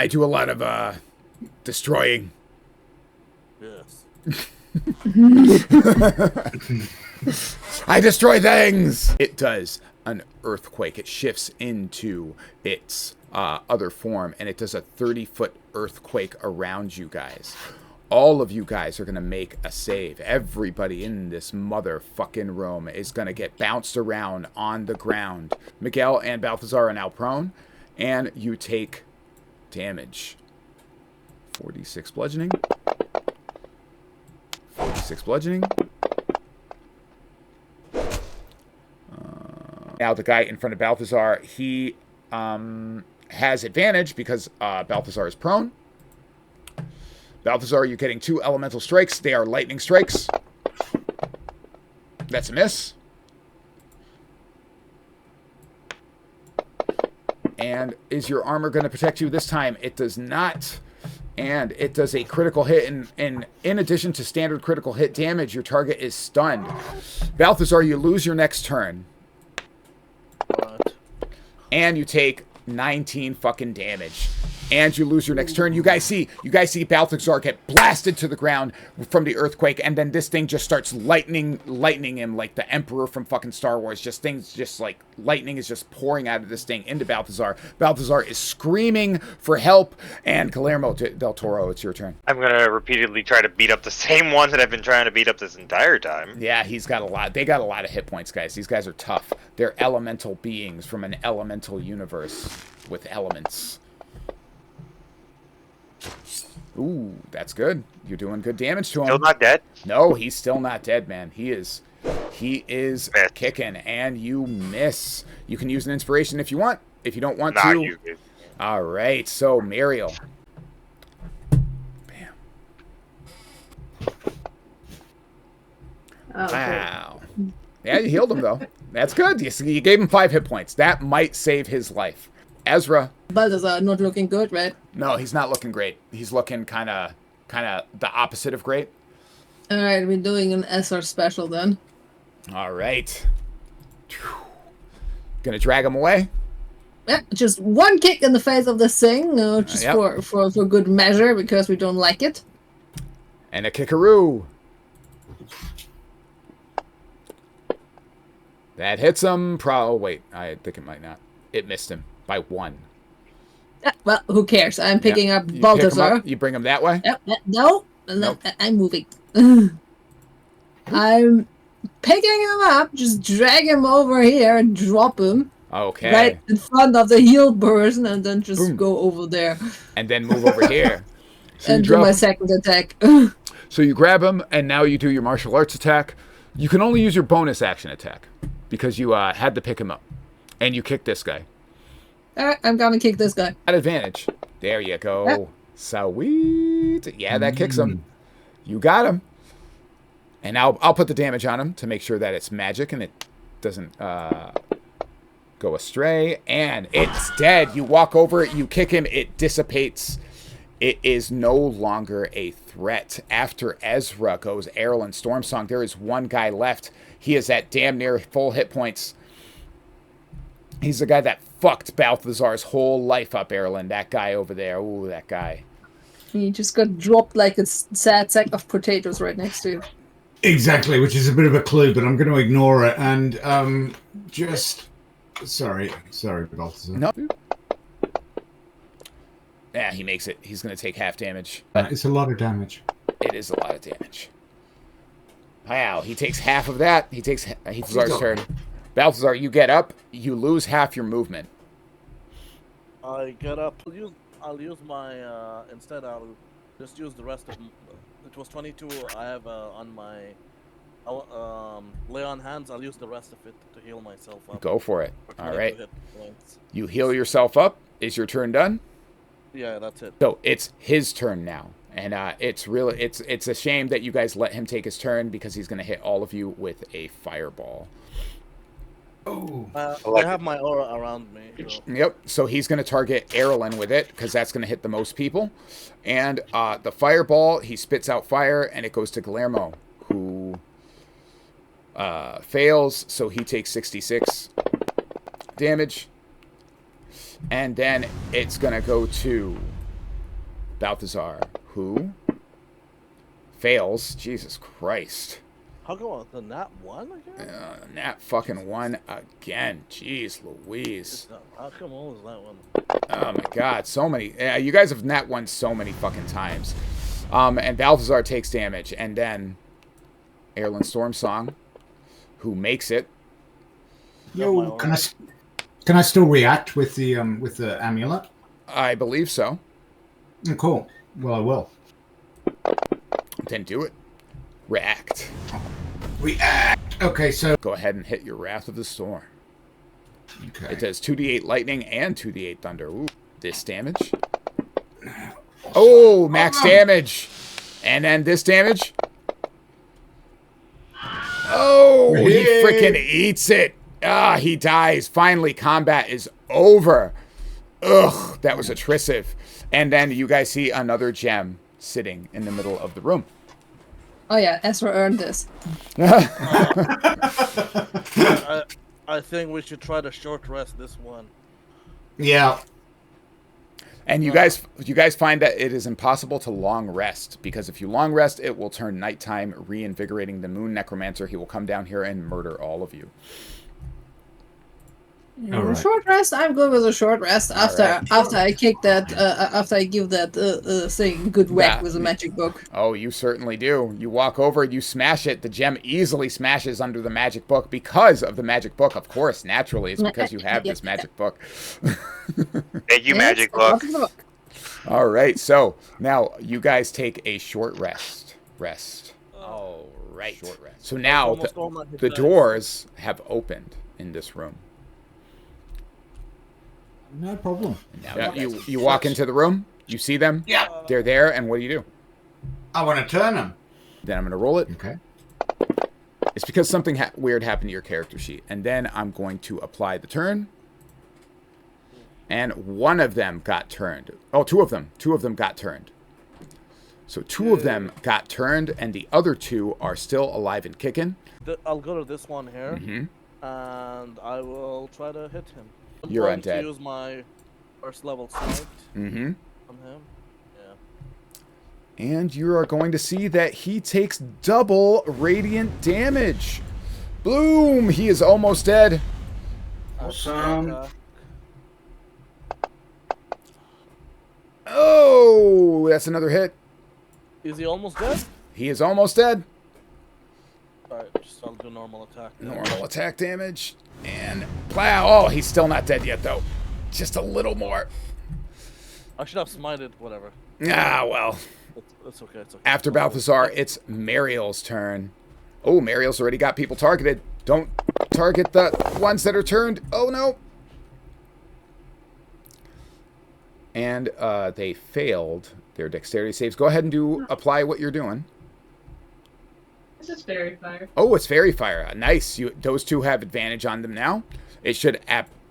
do a lot of destroying. Yes. I destroy things. It does an earthquake. It shifts into its other form, and it does a 30-foot earthquake around you guys. All of you guys are going to make a save. Everybody in this motherfucking room is going to get bounced around on the ground. Miguel and Balthazar are now prone, and you take damage. 46 bludgeoning. 46 bludgeoning. Now the guy in front of Balthazar, he has advantage because Balthazar is prone. Balthazar, you're getting 2 elemental strikes. They are lightning strikes. That's a miss. And is your armor going to protect you this time? It does not. And it does a critical hit. And in addition to standard critical hit damage, your target is stunned. Balthazar, you lose your next turn. What? And you take 19 fucking damage. And you lose your next turn. You guys see Balthazar get blasted to the ground from the earthquake, and then this thing just starts lightning him like the Emperor from fucking Star Wars. Just like lightning is just pouring out of this thing into Balthazar. Balthazar is screaming for help, and Guillermo del Toro, it's your turn. I'm gonna repeatedly try to beat up the same one that I've been trying to beat up this entire time. Yeah, he's got a lot. They got a lot of hit points, guys. These guys are tough. They're elemental beings from an elemental universe with elements. Ooh, that's good. You're doing good damage to him. Still not dead? No, he's still not dead, man. He is kicking, and you miss. You can use an inspiration if you want. if you don't want Not to. you guys. All right. So Muriel. Bam. Oh, great. Wow. Yeah, you healed him though. That's good. You gave him 5 hit points. That might save his life. Ezra. Balthazar not looking good, right? No, he's not looking great. He's looking kind of the opposite of great. All right, we're doing an SR special then. All right. Gonna drag him away. Yeah, just one kick in the face of this thing, just Yep. for good measure because we don't like it. And a kickaroo. That hits him. Wait, I think it might not. It missed him by 1. Well, who cares? I'm picking up You pick him Balthazar. up, you bring him that way. No, Nope. I'm moving. I'm picking him up, just drag him over here and drop him Okay. right in front of the healed person, and then just Boom. go over there And then move over here. So and you do drop my him. second attack. So you grab him, and now you do your martial arts attack. You can only use your bonus action attack because you had to pick him up, and you kick this guy. All right, I'm gonna kick this guy. At advantage. There you go. Sweet. Yeah, that kicks him. You got him. And I'll put the damage on him to make sure that it's magic and it doesn't go astray. And it's dead. You walk over it, you kick him, it dissipates. It is no longer a threat. After Ezra goes Erlen Stormsong. There is one guy left. He is at damn near full hit points. He's the guy that fucked Balthazar's whole life up, Erlen. That guy over there. Ooh, that guy. He just got dropped like a sad sack of potatoes right next to you. Exactly, which is a bit of a clue, but I'm going to ignore it and just. Sorry, Balthazar. No. Yeah, he makes it. He's going to take half damage. It's a lot of damage. It is a lot of damage. Wow, he takes half of that. He takes Balthazar's turn. Balthazar, you get up. You lose half your movement. I get up. I'll use my instead. I'll just use the rest of. It was 22. I have on my. I'll lay on hands. I'll use the rest of it to heal myself up. Go for it. For All 22 right. hit points. You heal yourself up. Is your turn done? Yeah, that's it. So it's his turn now, and it's a shame that you guys let him take his turn because he's going to hit all of you with a fireball. Oh. I have my aura around me. So. Yep. So he's going to target Erlen with it because that's going to hit the most people. And the fireball, he spits out fire, and it goes to Guillermo, who fails. So he takes 66 damage. And then it's going to go to Balthazar, who fails. Jesus Christ. How come the nat 1 again? Nat fucking 1 again. Jeez Louise. How come always that one? Oh my god, so many. You guys have nat 1 so many fucking times. And Balthazar takes damage. And then Erlen Stormsong, who makes it. Yo, can I still react with the amulet? I believe so. Oh, cool. Well, I will. Then do it. React. React. Okay, so Go ahead and hit your Wrath of the Storm. okay. It does 2d8 lightning and 2d8 thunder. Ooh, this damage. Oh, max damage. And then this damage. Oh, he freaking eats it. Ah, he dies. Finally, combat is over. Ugh, that was attritive. And then you guys see another gem sitting in the middle of the room. Oh yeah, Ezra earned this. I think we should try to short rest this one. Yeah. And you guys find that it is impossible to long rest, because if you long rest, it will turn nighttime, reinvigorating the Moon Necromancer. He will come down here and murder all of you. All right. Short rest. I'm good with a short rest after right. I kick that after I give that thing good whack Yeah. with a magic book. Oh, you certainly do. You walk over, you smash it. The gem easily smashes under the magic book because of the magic book. Of course, naturally, it's because you have this magic book. Thank you, Yes, Magic I love Book. the book. All right, so now you guys take a short rest. All right. Short rest. So now Almost all my hit the dice. doors have opened in this room. No problem. Now, you walk into the room. You see them. Yeah. They're there, and what do? I want to turn them. Then I'm going to roll it. Okay. It's because something weird happened to your character sheet. And then I'm going to apply the turn. And one of them got turned. Oh, two of them. Two of them got turned. So two of them got turned, and the other two are still alive and kicking. I'll go to this one here, Mm-hmm. and I will try to hit him. I'm You're going undead. to use my first level sight Mm-hmm. on him. Yeah. And you are going to see that he takes double radiant damage. Bloom! He is almost dead. Awesome. Oh, that's another hit. Is he almost dead? He is almost dead. Alright, just I'll do normal attack. Normal attack damage. And plow. Oh, he's still not dead yet, though. Just a little more. I should have smited, whatever. Ah, well. It's okay, it's okay. After Balthazar, it's Mariel's turn. Oh, Mariel's already got people targeted. Don't target the ones that are turned. Oh, no. And they failed their dexterity saves. Go ahead and apply what you're doing. This is fairy fire. Oh, it's fairy fire. Nice. Those two have advantage on them now. It should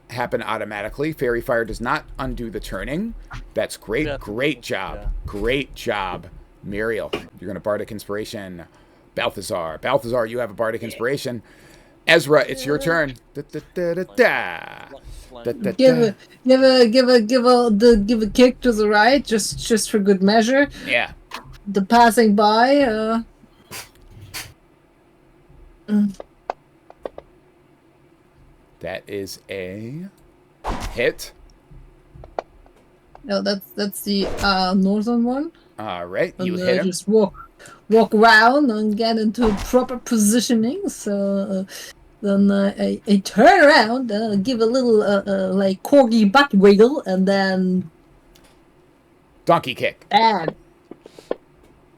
happen automatically. Fairy fire does not undo the turning. That's great. Yeah. Great job. Yeah. Great job, Muriel. You're going to Bardic Inspiration. Balthazar. Balthazar, you have a Bardic Inspiration. Ezra, it's your turn. Give a kick to the right, just for good measure. Yeah. The passing by. That is a hit. No, that's the northern one. All right, And you hit him. just walk around and get into proper positioning. So then I turn around, give a little like corgi butt wiggle, and then Donkey kick. add.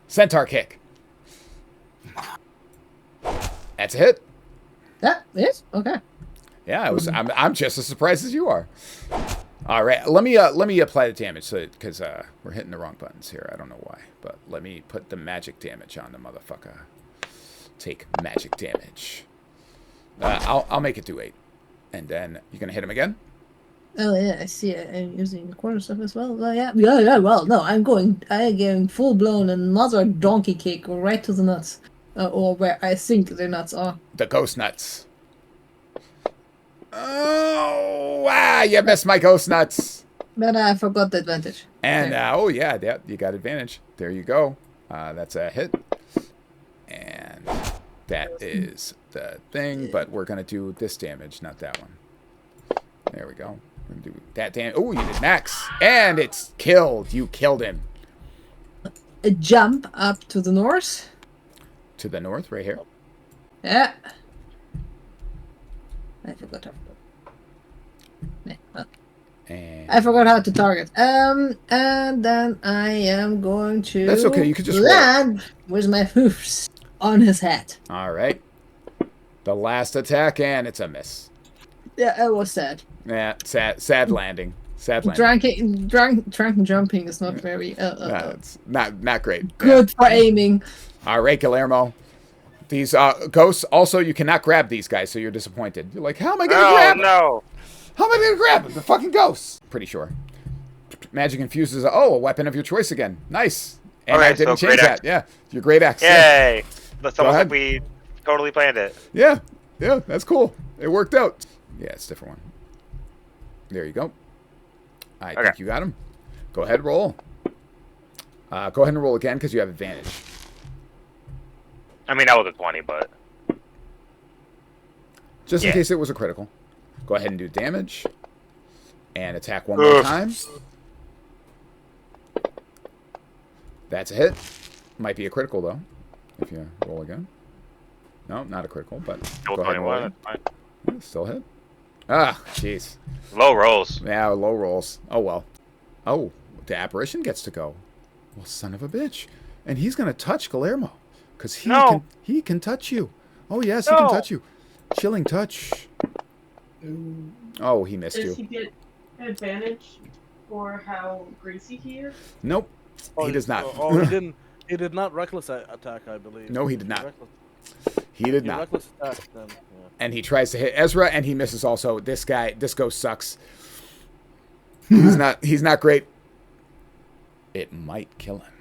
Centaur kick. That's a hit. That is okay. Yeah, I'm just as surprised as you are. All right, let me apply the damage because we're hitting the wrong buttons here. I don't know why, but let me put the magic damage on the motherfucker. Take magic damage. I'll make it do 8, and then you're gonna hit him again. Oh yeah, I see it. I'm using the quarter stuff as well. Well, yeah. Well, no, I'm going full blown and another donkey kick right to the nuts, or where I think the nuts are. The ghost nuts. Oh, you missed my ghost nuts. But I forgot the advantage. And you got advantage. There you go. That's a hit. And that is the thing, but we're gonna do this damage, not that one. There we go. We're gonna do that damage. Oh, you did max, and it's killed. You killed him. A jump up to the north. To the north, right here. Yeah. I forgot how. And I forgot how to target. And then I am going to. That's okay, you could just land with my hoofs on his head. All right. The last attack, and it's a miss. Yeah, it was sad. Yeah, sad landing. Sad landing. Drunk jumping is not very. It's not great. Good for aiming. All right, Guillermo. These ghosts. Also, you cannot grab these guys, so you're disappointed. You're like, how am I going to grab them? No. How am I going to grab them? The fucking ghosts. Pretty sure. Magic infuses. A weapon of your choice again. Nice. And Okay, I didn't so change great that. Yeah, your great axe. Yay! That's Go almost ahead. like we totally planned it. Yeah, that's cool. It worked out. Yeah, it's a different one. There you go. I think you got him. Go ahead, roll. Go ahead and roll again because you have advantage. I mean, that was a 20, but Just in case it was a critical. Go ahead and do damage. And attack one more time. That's a hit. Might be a critical, though. If you roll again. No, not a critical, but still go ahead and roll 21. again. That's fine. Yeah, still hit. Ah, jeez. Low rolls. Yeah, low rolls. Oh, well. Oh, the apparition gets to go. Well, son of a bitch. And he's going to touch Guillermo. Because he can touch you. Oh, yes, he can touch you. Chilling touch. Oh, he missed Does you. he get advantage for how greasy he is? Nope, he does not. Oh, he didn't. He did not reckless attack, I believe. No, he did If not. reckless, He did he not. reckless attack, then yeah. And he tries to hit Ezra, and he misses also. This ghost sucks. He's not great. It might kill him.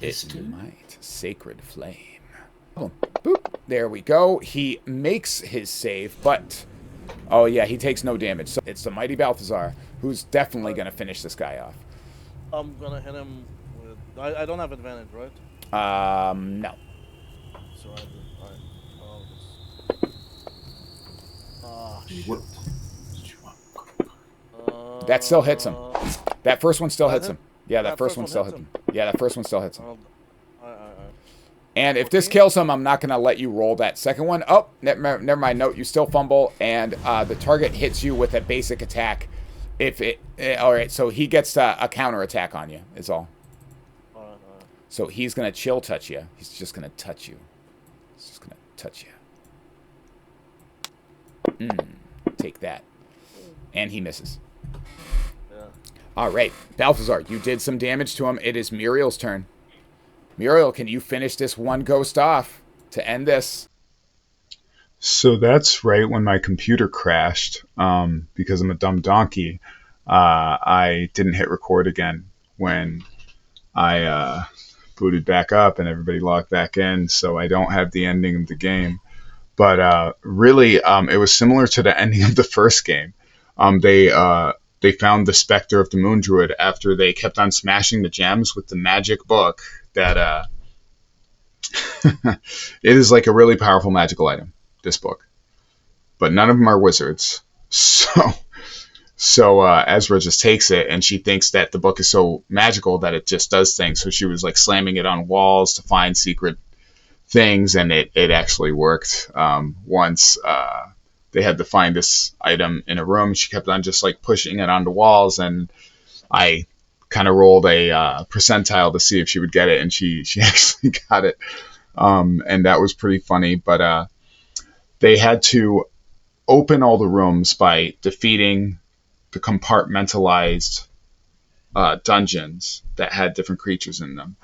It might. Sacred flame. Oh, boop. There we go. He makes his save, but oh yeah, he takes no damage. So it's the mighty Balthazar who's definitely gonna finish this guy off. I'm gonna hit him with. I don't have advantage, right? No. So I'll just. What? That still hits him. That first one still hits him. Yeah, that That first first one one still hits hits him. Yeah, that first one still hits him. Alright. And if this kills him, I'm not going to let you roll that second one. Oh, never mind. No, you still fumble, and the target hits you with a basic attack. All right, so he gets a counter attack on you, is all. Alright. So he's going to chill touch you. He's just going to touch you. He's just going to touch you. Take that. And he misses. Yeah. All right, Balthazar, you did some damage to him. It is Muriel's turn. Muriel, can you finish this one ghost off to end this? So that's right when my computer crashed, because I'm a dumb donkey. I didn't hit record again when I booted back up and everybody logged back in, so I don't have the ending of the game. But really, it was similar to the ending of the first game. They found the Spectre of the Moon Druid after they kept on smashing the gems with the magic book that it is like a really powerful magical item, this book. But none of them are wizards. So Ezra just takes it, and she thinks that the book is so magical that it just does things. So she was like slamming it on walls to find secret things, and it actually worked. Once they had to find this item in a room, she kept on just like pushing it onto walls, and I kind of rolled a percentile to see if she would get it, and she actually got it. And that was pretty funny. But they had to open all the rooms by defeating the compartmentalized dungeons that had different creatures in them.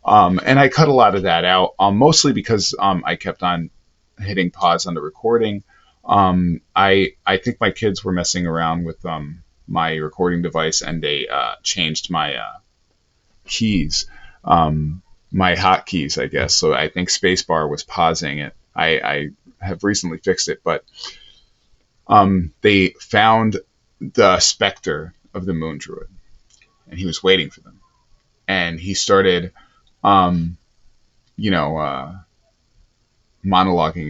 And I cut a lot of that out, mostly because I kept on hitting pause on the recording. I think my kids were messing around with my recording device, and they changed my keys, my hotkeys, I guess. So I think spacebar was pausing it. I have recently fixed it, but they found the Spectre of the Moon Druid, and he was waiting for them. And he started, monologuing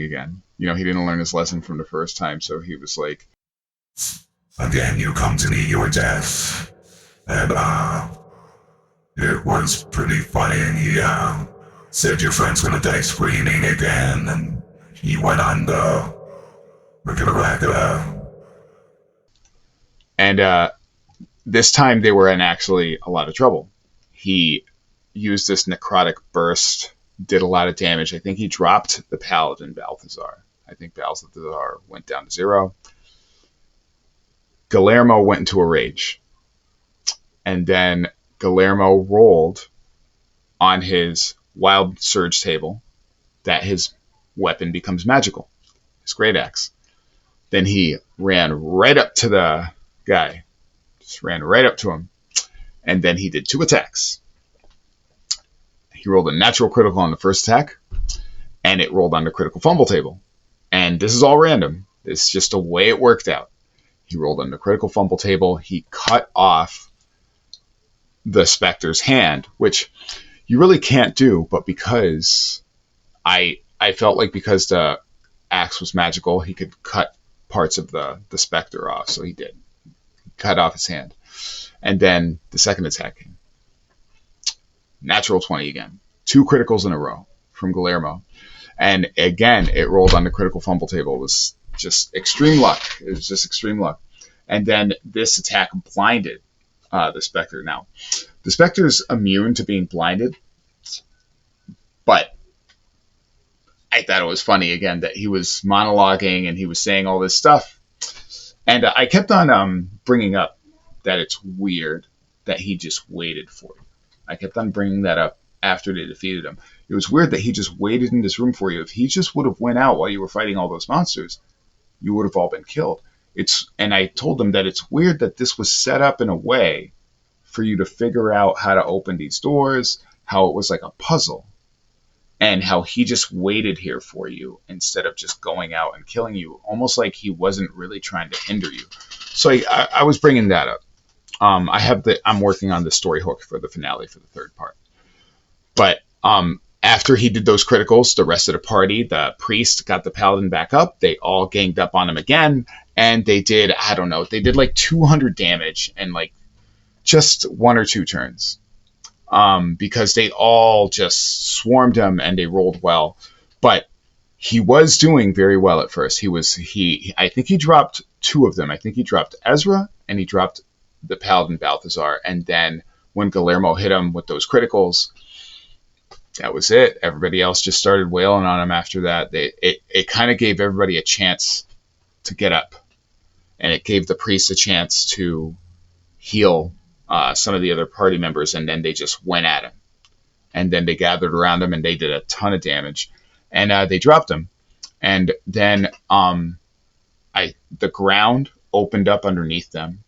again. He didn't learn his lesson from the first time, so he was like, "Again, you come to meet your death. And, it was pretty funny. And he, said your friend's gonna die screaming again. And he went on the regular. And this time they were in actually a lot of trouble. He used this necrotic burst, did a lot of damage. I think he dropped the paladin Balthazar. I think Balthazar went down to 0. Guillermo went into a rage. And then Guillermo rolled on his wild surge table that his weapon becomes magical, his great axe. Then he ran right up to the guy. Just ran right up to him. And then he did 2 attacks. He rolled a natural critical on the first attack, and it rolled on the critical fumble table. And this is all random. It's just the way it worked out. He rolled on the critical fumble table. He cut off the Spectre's hand, which you really can't do, but because I felt like because the axe was magical, he could cut parts of the Spectre off, so he did. He cut off his hand. And then the second attack came. Natural 20 again. 2 criticals in a row from Guillermo. And again, it rolled on the critical fumble table. It was just extreme luck. It was just extreme luck. And then this attack blinded the Spectre. Now, the Spectre is immune to being blinded, but I thought it was funny, again, that he was monologuing and he was saying all this stuff. And I kept on bringing up that it's weird that he just waited for you. I kept on bringing that up after they defeated him. It was weird that he just waited in this room for you. If he just would have went out while you were fighting all those monsters, you would have all been killed. And I told them that it's weird that this was set up in a way for you to figure out how to open these doors, how it was like a puzzle, and how he just waited here for you instead of just going out and killing you, almost like he wasn't really trying to hinder you. So I was bringing that up. I'm working on the story hook for the finale for the third part. But after he did those criticals, the rest of the party, the priest got the paladin back up. They all ganged up on him again, and they did, I don't know, they did like 200 damage in like just 1 or 2 turns. Because they all just swarmed him and they rolled well. But he was doing very well at first. I think he dropped 2 of them. I think he dropped Ezra and he dropped the paladin Balthazar. And then when Guillermo hit him with those criticals, that was it. Everybody else just started wailing on him after that. It kind of gave everybody a chance to get up. And it gave the priest a chance to heal some of the other party members, and then they just went at him. And then they gathered around him, and they did a ton of damage. And they dropped him. And then the ground opened up underneath them,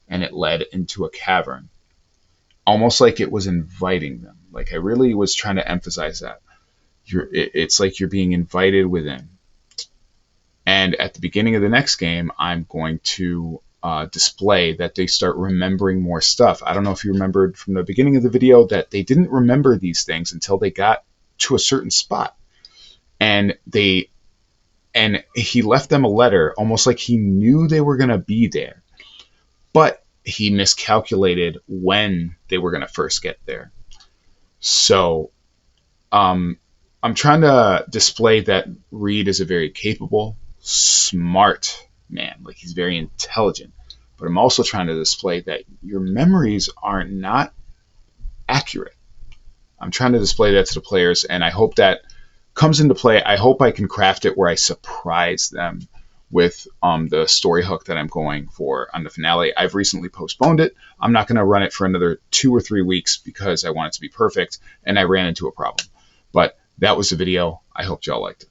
and it led into a cavern. Almost like it was inviting them. Like I really was trying to emphasize that. It's like you're being invited within. And at the beginning of the next game, I'm going to display that they start remembering more stuff. I don't know if you remembered from the beginning of the video that they didn't remember these things until they got to a certain spot. And he left them a letter, almost like he knew they were going to be there. But he miscalculated when they were going to first get there. So I'm trying to display that Reed is a very capable, smart man. Like he's very intelligent. But I'm also trying to display that your memories are not accurate. I'm trying to display that to the players, and I hope that comes into play. I hope I can craft it where I surprise them with the story hook that I'm going for on the finale. I've recently postponed it. I'm not going to run it for another 2 or 3 weeks because I want it to be perfect, and I ran into a problem. But that was the video. I hope y'all liked it.